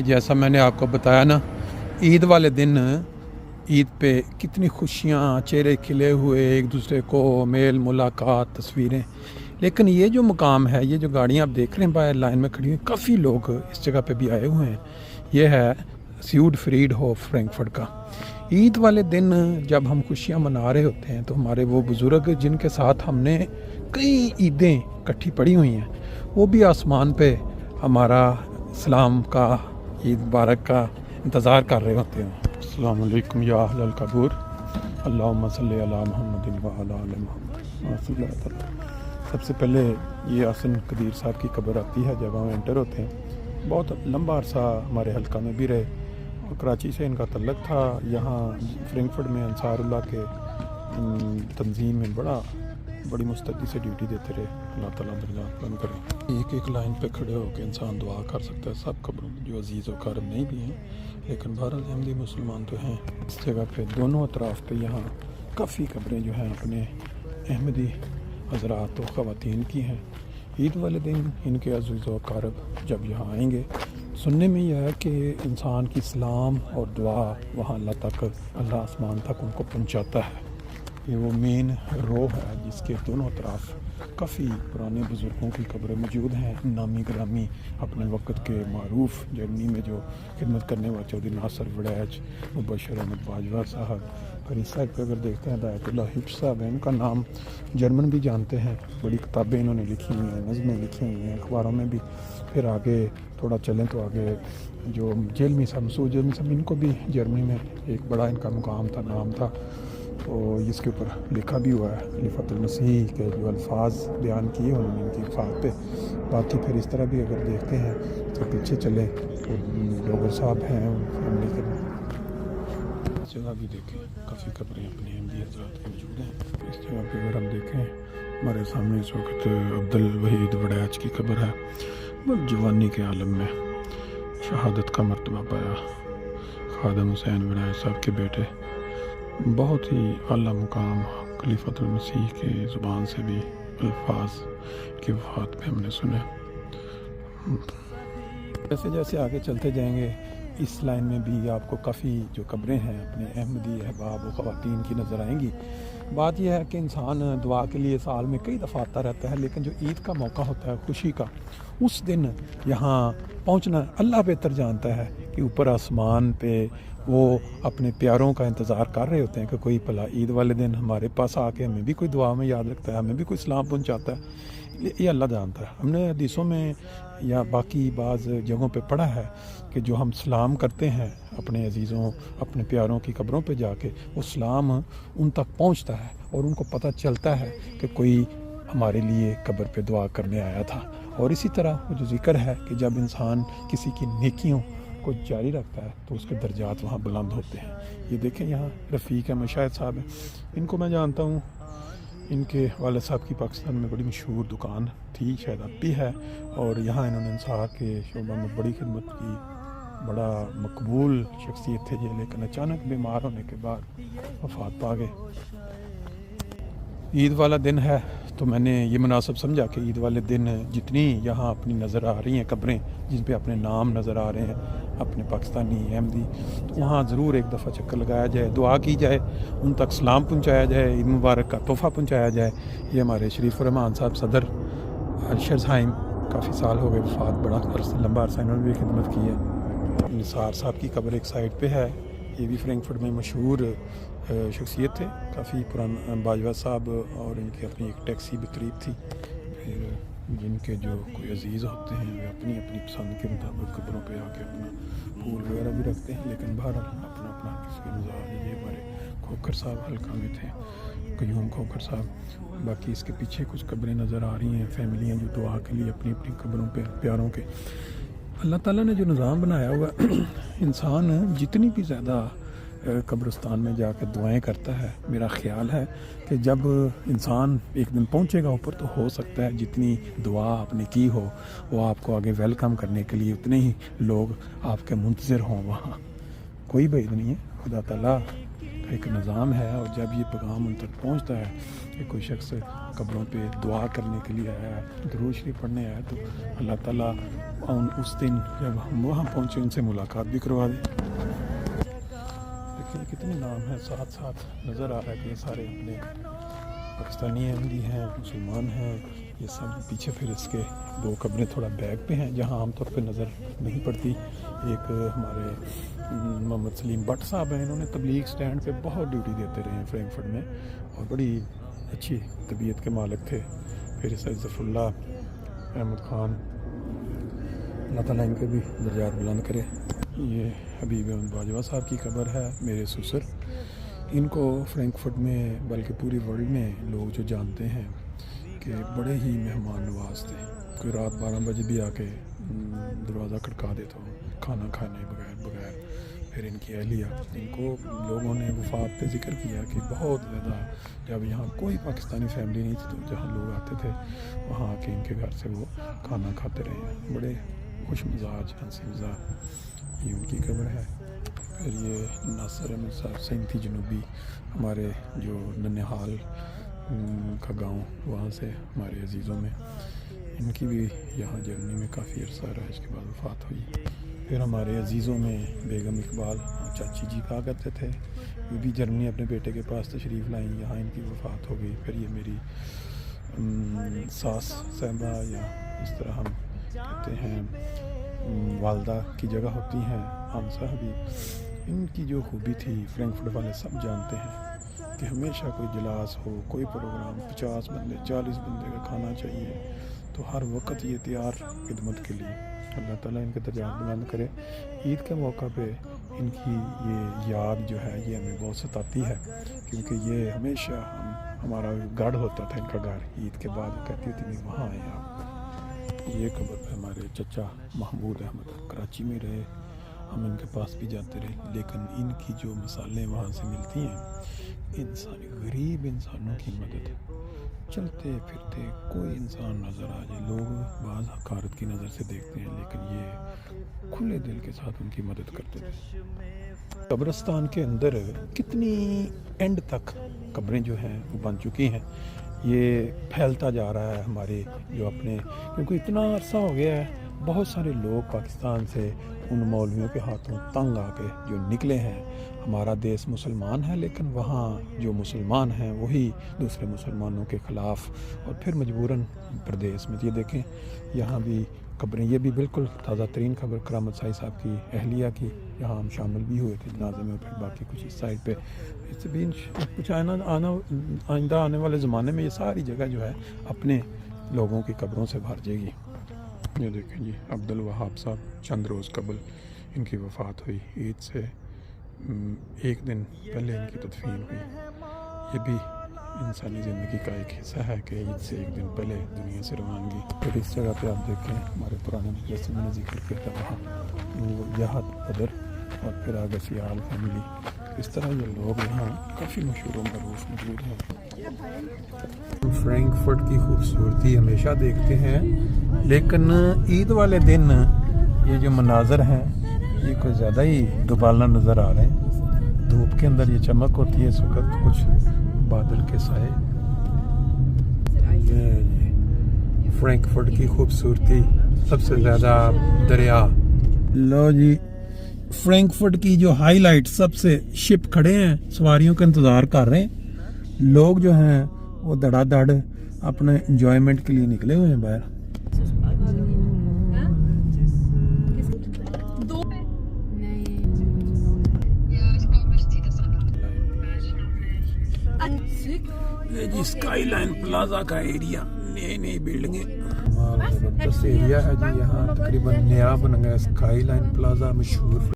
जैसा मैंने आपको बताया ना, ईद वाले दिन ईद पे कितनी खुशियाँ, चेहरे खिले हुए, एक दूसरे को मेल मुलाकात, तस्वीरें। लेकिन ये जो मुकाम है, ये जो गाड़ियाँ आप देख रहे हैं बाहर लाइन में खड़ी हुई, काफ़ी लोग इस जगह पे भी आए हुए हैं। ये है ज़्यूडफ्रीडहोफ फ्रैंकफर्ट का। ईद वाले दिन जब हम खुशियाँ मना रहे होते हैं तो हमारे वो बुज़ुर्ग जिनके साथ हमने कई ईदें इकट्ठी पड़ी हुई हैं, वो भी आसमान पे हमारा इस्लाम का ईद मुबारक का इंतज़ार कर रहे होते हैं। अस्सलाम वालेकुम या अहलल कबूर, अल्लाहुम्मा सल्ली अला मुहम्मदिन व अला आलि मुहम्मद। सबसे पहले ये आसन कदीर साहब की कब्र आती है जब हम एंटर होते हैं। बहुत लंबा अरसा हमारे हल्का में भी रहे और कराची से इनका तल्लक था। यहाँ फ्रैंकफर्ट में अंसारुल्लाह के तंजीम में बड़ी मुस्तैदी से ड्यूटी देते रहे। अल्लाह ताला दर्जात बुलंद करे। एक एक लाइन पे खड़े होकर इंसान दुआ कर सकता है सब कब्रों जो अजीज़ व कारब नहीं भी हैं, लेकिन बहरहाल अहमदी मुसलमान तो हैं। इस जगह पे दोनों अतराफ़ पे यहाँ काफ़ी कब्रें जो हैं अपने अहमदी हज़रात व ख़वातीन की हैं। ईद वाले दिन इनके अजीज़ व कारब जब यहाँ आएंगे, सुनने में यह है कि इंसान की सलाम और दुआ वहाँ अल्लाह तक, अल्लाह आसमान तक उनको पहुँचाता है। ये वो मेन रो है जिसके दोनों तरफ काफ़ी पुराने बुज़ुर्गों की कब्रें मौजूद हैं। नामी ग्रामी अपने वक़्त के मारूफ़ जर्मनी में जो खिदमत करने वाले चौधरी नासिर वड़ैच, मुबशर अहमद बाजवा साहब, फिर इस साइड पर अगर देखते हैं हिदायतुल्लाह हिफ्ज़ साहब हैं, इनका नाम जर्मन भी जानते हैं। बड़ी किताबें इन्होंने लिखी हुई हैं, नज़में लिखी हुई हैं, अखबारों में भी। फिर आगे थोड़ा चलें तो आगे जो जेलमी साहब, मसूद जेलमी साहब, इनको भी जर्मनी में एक बड़ा इनका मुकाम था, नाम था, तो इसके ऊपर लिखा भी हुआ है। खलीफतुल मसीह के जो अल्फाज बयान किए उन्होंने इनकी वफ़ात पे। बाकी फिर इस तरह भी अगर देखते हैं तो पीछे चले तो डोगर साहब हैं फैमिली के, इस जगह भी देखें काफ़ी कब्रें अपने अहमदी हज़रात की मौजूद हैं। इस जगह पे अगर हम देखें हमारे सामने इस वक्त अब्दुल वहीद वड़ैच की कब्र है। बहुत जवानी के आलम में शहादत का मर्तबा पाया। खादम हुसैन वड़ैच साहब के बेटे, बहुत ही आला मुकाम। खलीफतुल मसीह के ज़ुबान से भी अल्फाज की वफ़ात में हमने सुने। जैसे जैसे आगे चलते जाएंगे इस लाइन में भी आपको काफ़ी जो कब्रें हैं अपने अहमदी अहबाब व ख़वातीन की नज़र आएंगी। बात यह है कि इंसान दुआ के लिए साल में कई दफ़ा आता रहता है, लेकिन जो ईद का मौका होता है खुशी का, उस दिन यहाँ पहुँचना अल्लाह बेहतर जानता है कि ऊपर आसमान पे वो अपने प्यारों का इंतज़ार कर रहे होते हैं कि कोई भला ईद वाले दिन हमारे पास आके हमें भी कोई दुआ में याद रखता है, हमें भी कोई सलाम पहुँचाता है। ये अल्लाह जानता है। हमने हदीसों में या बाकी बाज़ जगहों पे पढ़ा है कि जो हम सलाम करते हैं अपने अजीज़ों, अपने प्यारों की कब्रों पे जाके, वो सलाम उन तक पहुँचता है और उनको पता चलता है कि कोई हमारे लिए कब्र पे दुआ करने आया था। और इसी तरह जो ज़िक्र है कि जब इंसान किसी की नेकियों को जारी रखता है तो उसके दर्जात वहाँ बुलंद होते हैं। ये देखें यहाँ रफ़ीक अहमद शाहिद साहब हैं, इनको मैं जानता हूँ। इनके वालिद साहब की पाकिस्तान में बड़ी मशहूर दुकान थी, शायद अब भी है, और यहाँ इन्होंने इंसार के शोबा में बड़ी खिदमत की। बड़ा मकबूल शख्सियत थे ये, लेकिन अचानक बीमार होने के बाद वफ़ात पा गए। ईद वाला दिन है तो मैंने ये मुनासिब समझा कि ईद वाले दिन जितनी यहाँ अपनी नज़र आ रही हैं कब्रें जिन पे अपने नाम नज़र आ रहे हैं अपने पाकिस्तानी अहमदी, तो वहाँ ज़रूर एक दफ़ा चक्कर लगाया जाए, दुआ की जाए, उन तक सलाम पहुँचाया जाए, ईद मुबारक का तोहफ़ा पहुँचाया जाए। ये हमारे शरीफ रहमान साहब सदर अरशद काफ़ी साल हो गए वफ़ात, बड़ा लंबा अरसा इन्होंने भी खिदमत की है। निसार साहब की कब्र एक साइड पे है, ये भी फ्रैंकफर्ट में मशहूर शख्सियत थे, काफ़ी पुराना। बाजवा साहब और इनकी अपनी एक टैक्सी भी करीब थी। फिर जिनके जो कोई अजीज़ होते हैं वे अपनी अपनी पसंद के मुताबिक कब्रों पे आके अपना फूल वगैरह भी रखते हैं, लेकिन बहरहाल अपना अपना किसी मज़ार। ये हमारे खोखर साहब हल्का में थे, कयूम खोखर साहब। बाकी इसके पीछे कुछ कब्रें नज़र आ रही हैं, फैमिलियाँ जो दुआ के लिए अपनी अपनी कब्रों पे प्यारों के। अल्लाह ताला ने जो निज़ाम बनाया हुआ इंसान जितनी भी ज़्यादा कब्रिस्तान में जाकर दुआएं करता है, मेरा ख़्याल है कि जब इंसान एक दिन पहुंचेगा ऊपर तो हो सकता है जितनी दुआ आपने की हो वो आपको आगे वेलकम करने के लिए उतने ही लोग आपके मुंतज़िर हों। वहाँ कोई बैद नहीं है। खुदा ताला ایک نظام ہے، اور جب یہ پیغام ان تک پہنچتا ہے کہ کوئی شخص قبروں پہ دعا کرنے کے لیے آیا ہے، درود شریف پڑھنے آیا، تو اللہ تعالیٰ اس دن جب ہم وہاں پہنچے ان سے ملاقات بھی کروا دے۔ دیکھیں کتنے نام ہیں ساتھ ساتھ نظر آ رہا ہے کہ یہ سارے اپنے پاکستانی احمدی ہیں، مسلمان ہیں، یہ سب پیچھے پھر اس کے دو قبریں تھوڑا بیک پہ ہیں جہاں عام طور پہ نظر نہیں پڑتی۔ ایک ہمارے محمد سلیم بٹ صاحب ہیں، انہوں نے تبلیغ سٹینڈ پہ بہت ڈیوٹی دیتے رہے ہیں فرینکفرٹ میں، اور بڑی اچھی طبیعت کے مالک تھے۔ پھر سید ظفر اللہ احمد خان، اللہ تعالیٰ ان کے بھی درجات بلند کرے۔ یہ حبیب احمد باجوہ صاحب کی قبر ہے، میرے سسر۔ ان کو فرینکفرٹ میں بلکہ پوری ورلڈ میں لوگ جو جانتے ہیں کہ بڑے ہی مہمان نواز تھے۔ کوئی رات 12 بجے بھی آ کے دروازہ کھٹکا دیتا ہوں کھانا کھانے بغیر۔ پھر ان کی اہلیہ، ان کو لوگوں نے وفات پہ ذکر کیا کہ بہت زیادہ جب یہاں کوئی پاکستانی فیملی نہیں تھی تو جہاں لوگ آتے تھے وہاں آ کے ان کے گھر سے وہ کھانا کھاتے رہے ہیں۔ بڑے خوش مزاج، ہنسی مزاج، یہ ان کی قبر ہے۔ پھر یہ ناصر احمد صاحب سینتی جنوبی، ہمارے جو ننہال کا گاؤں، وہاں سے ہمارے عزیزوں میں، ان کی بھی یہاں جرمنی میں کافی عرصہ رہا، اس کے بعد وفات ہوئی۔ پھر ہمارے عزیزوں میں بیگم اقبال چاچی جی کہا کرتے تھے، وہ بھی جرمنی اپنے بیٹے کے پاس تشریف لائیں، یہاں ان کی وفات ہو گئی۔ پھر یہ میری ساس صاحبہ، یا اس طرح ہم کہتے ہیں والدہ کی جگہ ہوتی ہیں، ہم صاحبی، ان کی جو خوبی تھی فرینکفرٹ والے سب جانتے ہیں کہ ہمیشہ کوئی جلاس ہو، کوئی پروگرام، 50 بندے 40 بندے کا کھانا چاہیے تو ہر وقت یہ تیار خدمت کے لیے۔ اللہ تعالیٰ ان کے درجات بلند کرے۔ عید کے موقع پہ ان کی یہ یاد جو ہے یہ ہمیں بہت ستاتی ہے، کیونکہ یہ ہمیشہ ہمارا گڑھ ہوتا تھا ان کا گھر۔ عید کے بعد کہتی ہوتی تھی وہاں آئے آپ۔ یہ قبر پہ ہمارے چچا محمود احمد کراچی میں رہے، ہم ان کے پاس بھی جاتے رہے، لیکن ان کی جو مثالیں وہاں سے ملتی ہیں، غریب انسانوں کی مدد، چلتے پھرتے کوئی انسان نظر آ جائے، لوگ بعض حقارت کی نظر سے دیکھتے ہیں، لیکن یہ کھلے دل کے ساتھ ان کی مدد کرتے تھے۔ قبرستان کے اندر کتنی اینڈ تک قبریں جو ہیں وہ بن چکی ہیں، یہ پھیلتا جا رہا ہے ہمارے جو اپنے، کیونکہ اتنا عرصہ ہو گیا ہے، بہت سارے لوگ پاکستان سے ان مولویوں کے ہاتھوں تنگ آ کے جو نکلے ہیں۔ ہمارا دیش مسلمان ہے، لیکن وہاں جو مسلمان ہیں وہی دوسرے مسلمانوں کے خلاف، اور پھر مجبوراً پردیس میں یہ دیکھیں یہاں بھی قبریں، یہ بھی بالکل تازہ ترین خبر کرامت سائی صاحب کی اہلیہ کی، یہاں ہم شامل بھی ہوئے تھے جنازے میں، پھر باقی کچھ اس سائڈ پہ، اس سے بھی کچھ آئندہ آنے والے زمانے میں یہ ساری جگہ جو ہے اپنے لوگوں کی قبروں سے بھر جائے گی۔ یہ دیکھیں جی عبد الوہاب صاحب چند روز قبل ان کی وفات ہوئی، عید سے ایک دن پہلے ان کی تدفین ہوئی۔ یہ بھی انسانی زندگی کا ایک حصہ ہے کہ عید سے ایک دن پہلے دنیا سے روانگی۔ پھر اس جگہ پہ آپ دیکھیں ہمارے پرانے جیسے میں نے ذکر کیا تھا وہاں وہ یہاں بدر، اور پھر آگے سیال فیملی، اس طرح یہ لوگ یہاں کافی مشہور و معروف موجود ہیں۔ فرینکفرٹ کی خوبصورتی ہمیشہ دیکھتے ہیں، لیکن عید والے دن یہ جو مناظر ہیں یہ کوئی زیادہ ہی دوبالنا نظر آ رہے ہیں۔ دھوپ کے اندر یہ چمک ہوتی ہے اس وقت، کچھ بادل کے سائے۔ فرینکفرٹ کی خوبصورتی، سب سے زیادہ دریا، لو جی فرینکفرٹ کی جو ہائی لائٹ، سب سے شپ کھڑے ہیں سواریوں کا انتظار کر رہے ہیں، لوگ جو ہیں وہ دڑا دڑ اپنے انجوائمنٹ کے لیے نکلے ہوئے ہیں باہر۔ یہ جی اسکائی لائن پلازا کا ایریا، نئی بلڈنگیں، زبردست ایریا ہے جی، یہاں تقریباً نیا بن گیا اسکائی لائن پلازا، مشہور